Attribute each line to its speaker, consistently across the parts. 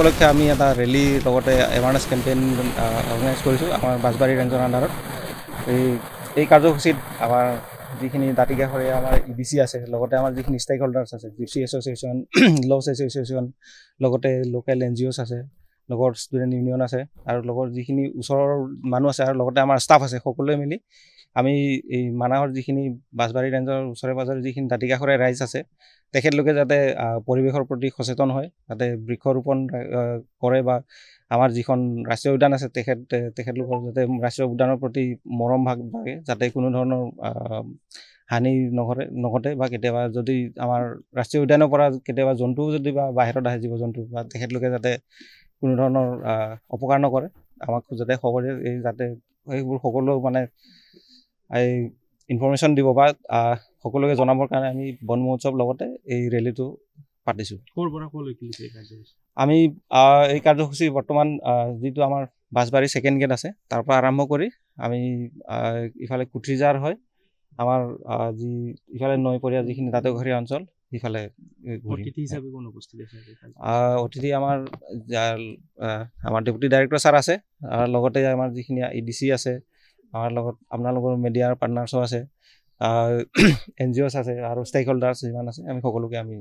Speaker 1: উপলক্ষে আমি এটা ৰেলী লগতে এৱাৰনেছ কেম্পেইন অৰ্গেনাইজ কৰিছোঁ আমাৰ বাঁছবাৰী ৰেঞ্জৰ আণ্ডাৰত। এই কাৰ্যসূচীত আমাৰ যিখিনি দাঁতিকাষৰীয়া আমাৰ EBC আছে, লগতে আমাৰ যিখিনি ষ্টেক হোল্ডাৰ্ছ আছে, জিপচি এছ'চিয়েশ্যন, লজ এছ'চিয়েশ্যন, লগতে লোকেল NGOs আছে, লগৰ ষ্টুডেণ্ট ইউনিয়ন আছে, আৰু লগৰ যিখিনি ওচৰৰ মানুহ আছে আৰু লগতে আমাৰ ষ্টাফ আছে, সকলোৱে মিলি আমি এই মানাহৰ যিখিনি বাঁছবাৰী ৰেঞ্জৰ ওচৰে পাঁজৰে যিখিনি দাঁতিকাষৰীয়া ৰাইজ আছে, তেখেতলোকে যাতে পৰিৱেশৰ প্ৰতি সচেতন হয়, যাতে বৃক্ষৰোপণ কৰে, বা আমাৰ যিখন ৰাষ্ট্ৰীয় উদ্যান আছে তেখেতলোকৰ যাতে ৰাষ্ট্ৰীয় উদ্যানৰ প্ৰতি মৰম ভাগে, যাতে কোনো ধৰণৰ হানি নঘটে, বা কেতিয়াবা যদি আমাৰ ৰাষ্ট্ৰীয় উদ্যানৰ পৰা কেতিয়াবা জন্তুও যদি বা বাহিৰত আহে জীৱ জন্তু, বা তেখেতলোকে যাতে কোনো ধৰণৰ অপকাৰ নকৰে, আমাক যাতে খবৰ যাতে সেইবোৰ সকলো মানে এই ইনফৰমেশ্যন দিব বা সকলোকে জনাবৰ কাৰণে আমি বন মহোৎসৱ লগতে এই ৰেলীটো পাতিছোঁ। আমি এই কাৰ্যসূচী বৰ্তমান যিটো আমাৰ বাঁছবাৰী ছেকেণ্ড গেট আছে তাৰ পৰা আৰম্ভ কৰি আমি ইফালে কুট্ৰিজাৰ হয় আমাৰ যি ইফালে নৈপৰীয়া যিখিনি দাঁতিকাষৰীয়া অঞ্চল, সিফালে অতিথি আমাৰ ডেপুটি ডাইৰেক্টৰ ছাৰ আছে, লগতে আমাৰ যিখিনি EDC আছে, আমাৰ লগত আপোনালোকৰ মিডিয়াৰ পাৰ্টনাৰ্ছো আছে, NGOs আছে, আৰু ষ্টেক হোল্ডাৰ্ছ যিমান আছে, আমি সকলোকে আমি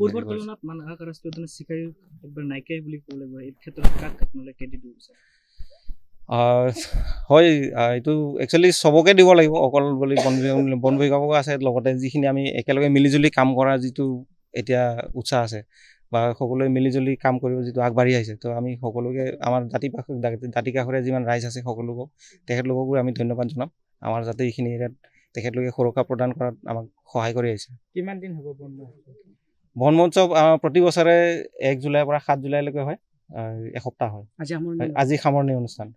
Speaker 1: হয়। এইটো একচুৱেলি চবকে দিব লাগিব, অকল বুলি বন বিভাগো আছে, লগতে যিখিনি আমি একেলগে মিলিজুলি কাম কৰাৰ যিটো এতিয়া উৎসাহ আছে, বা সকলোৱে মিলিজুলি কাম কৰিব যিটো আগবাঢ়ি আহিছে, তো আমি সকলোকে আমাৰ দাঁতিকাষৰীয়া যিমান ৰাইজ আছে তেখেতলোককো আমি ধন্যবাদ জনাম, আমাৰ যাতে এইখিনি এৰিয়াত তেখেতলোকে সুৰক্ষা প্ৰদান কৰাত আমাক সহায় কৰি আহিছে।
Speaker 2: কিমান দিন হ'ব
Speaker 1: বন মহোৎসৱ? প্ৰতি বছৰে 1 জুলাইৰ পৰা 7 জুলাইলৈকে হয়, এসপ্তাহ হয়। আজি সামৰণি অনুষ্ঠান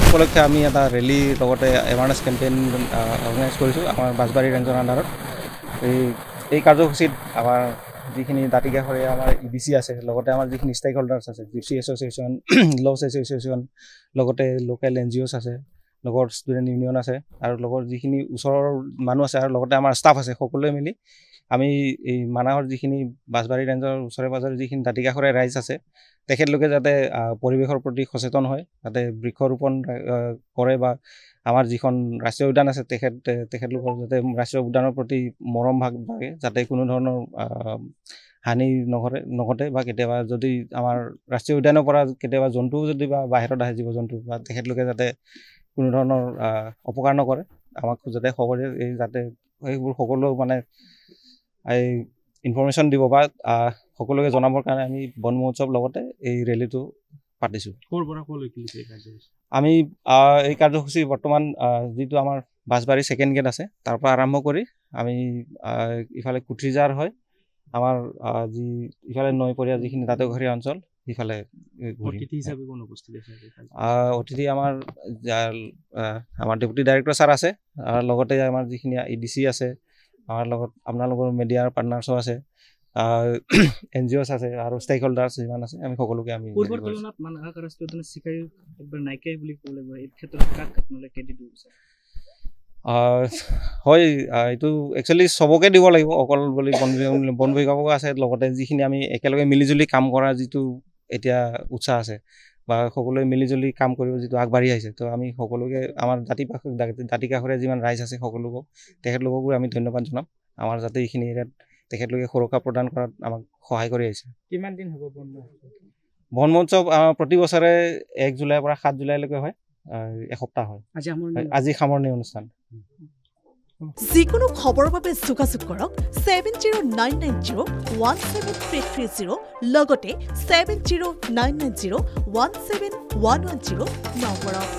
Speaker 1: উপলক্ষে আমি এটা ৰেলী লগতে এৱাৰনেছ কেম্পেইন অৰ্গেনাইজ কৰিছোঁ আমাৰ বাঁছবাৰী ৰেঞ্জৰ আণ্ডাৰত। এই কাৰ্যসূচীত আমাৰ যিখিনি দাঁতিকাষৰীয়া আমাৰ EBC আছে, লগতে আমাৰ যিখিনি ষ্টেক হোল্ডাৰ্ছ আছে, জিপচি এছ'চিয়েশ্যন, লজ এছ'চিয়েশ্যন, লগতে লোকেল NGOs আছে, লগৰ ষ্টুডেণ্ট ইউনিয়ন আছে, আৰু লগৰ যিখিনি ওচৰৰ মানুহ আছে আৰু লগতে আমাৰ ষ্টাফ আছে, সকলোৱে মিলি আমি এই মানাহৰ যিখিনি বাঁছবাৰী ৰেঞ্জৰ ওচৰে পাঁজৰে যিখিনি দাঁতিকাষৰীয়া ৰাইজ আছে, তেখেতলোকে যাতে পৰিৱেশৰ প্ৰতি সচেতন হয়, যাতে বৃক্ষৰোপণ কৰে, বা আমাৰ যিখন ৰাষ্ট্ৰীয় উদ্যান আছে তেখেতলোকৰ যাতে ৰাষ্ট্ৰীয় উদ্যানৰ প্ৰতি মৰম ভাগে, যাতে কোনো ধৰণৰ হানি নঘটে, বা কেতিয়াবা যদি আমাৰ ৰাষ্ট্ৰীয় উদ্যানৰ পৰা কেতিয়াবা জন্তুও যদি বা বাহিৰত আহে জীৱ জন্তু, বা তেখেতলোকে যাতে কোনো ধৰণৰ অপকাৰ নকৰে, আমাক যাতে খবৰ যাতে সেইবোৰ সকলো মানে এই ইনফৰমেশ্যন দিব বা সকলোকে জনাবৰ কাৰণে আমি বন মহোৎসৱ লগতে এই ৰেলীটো পাতিছোঁ। আমি এই কাৰ্যসূচী বৰ্তমান যিটো আমাৰ বাঁছবাৰী ছেকেণ্ড গেট আছে তাৰ পৰা আৰম্ভ কৰি আমি ইফালে কুট্ৰিজাৰ হয় আমাৰ যি ইফালে নৈপৰীয়া যিখিনি দাঁতিকাষৰীয়া অঞ্চল, সিফালে অতিথি আমাৰ ডেপুটি ডাইৰেক্টৰ ছাৰ আছে, লগতে আমাৰ যিখিনি EDC আছে, আমাৰ লগত আপোনালোকৰ মিডিয়াৰ পাৰ্টনাৰ্ছো আছে, NGOs আছে, আৰু ষ্টেক হোল্ডাৰ্ছ যিমান আছে, আমি সকলোকে আমি হয়। এইটো একচুৱেলি চবকে দিব লাগিব, অকল বুলি বন বিভাগো আছে, লগতে যিখিনি আমি একেলগে মিলিজুলি কাম কৰাৰ যিটো এতিয়া উৎসাহ আছে, বা সকলোৱে মিলিজুলি কাম কৰিব যিটো আগবাঢ়ি আহিছে, তো আমি সকলোকে আমাৰ দাঁতিকাষৰীয়া যিমান ৰাইজ আছে তেখেতলোককো আমি ধন্যবাদ জনাম, আমাৰ যাতে এইখিনি এৰিয়াত তেখেতলোকে সুৰক্ষা প্ৰদান কৰাত আমাক সহায় কৰি আহিছে।
Speaker 2: কিমান দিন হ'ব
Speaker 1: বন মহোৎসৱ? প্ৰতি বছৰে 1 জুলাইৰ পৰা 7 জুলাইলৈকে হয়, এসপ্তাহ হয়। আজি সামৰণি অনুষ্ঠান।
Speaker 3: যিকোনো খবৰৰ বাবে যোগাযোগ কৰক 7099017330 লগতে 7099017110 নম্বৰত।